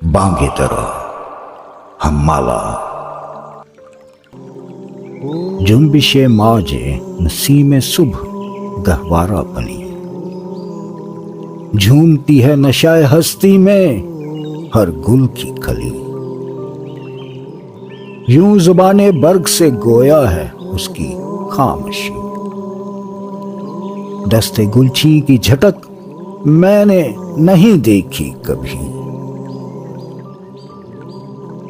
बांगे दरा हम्माला जुम्बिशे माजे नसीमे सुबह गहवारा बनी, झूमती है नशाए हस्ती में हर गुल की कली। यूं जुबाने बर्ग से गोया है उसकी खामोशी, दस्ते गुलची की झटक मैंने नहीं देखी कभी।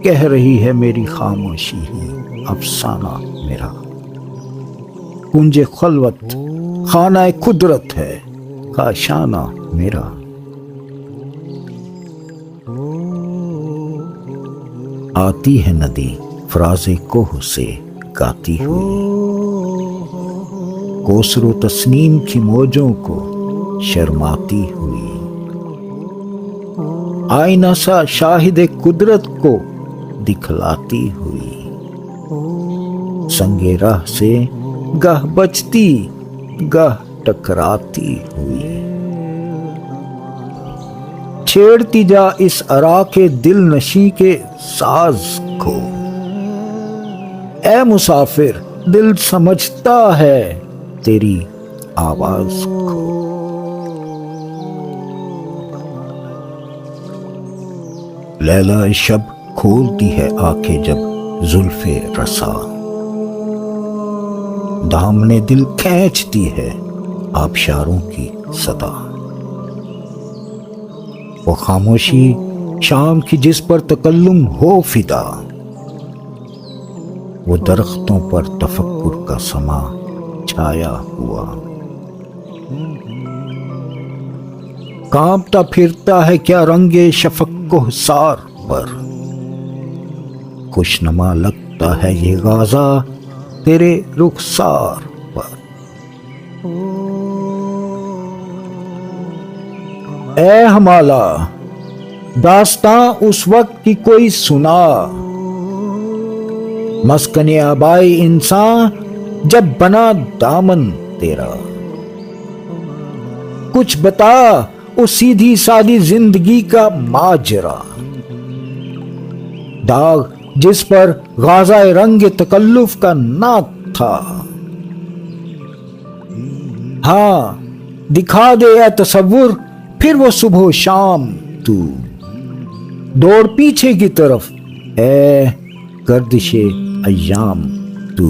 कह रही है मेरी खामोशी ही अफसाना मेरा, कुंजे खलवत खाना कुदरत है काशाना मेरा। आती है नदी फराजे कोह से गाती हुई, कोसरो तस्नीम की मौजों को शर्माती हुई। आईना सा शाहिद कुदरत को दिखलाती हुई, संगे राह से गह बचती गह टकराती हुई। छेड़ती जा इस अरा के दिल नशी के साज को, ऐ मुसाफिर दिल समझता है तेरी आवाज को। लैला शब खोलती है आंखें जब जुल्फे रसा, दामने दिल खींचती है आबशारों की सदा। वो खामोशी शाम की जिस पर तकल्लुम हो फिदा, वो दरख्तों पर तफक्कुर का समा छाया हुआ। कांपता फिरता है क्या रंगे शफक को सार पर, खुशनुमा लगता है ये गाजा तेरे रुखसार पर। ऐ हमाला दास्तां उस वक्त की कोई सुना, मस्कने आबाई इंसान जब बना दामन तेरा। कुछ बता उस सीधी सादी जिंदगी का माजरा, दाग जिस पर गाज़ाए रंग तकल्लुफ का ना था। हाँ दिखा दे या तसव्वुर फिर वो सुबह शाम तू, दौड़ पीछे की तरफ ऐ गर्दिशे अय्याम तू।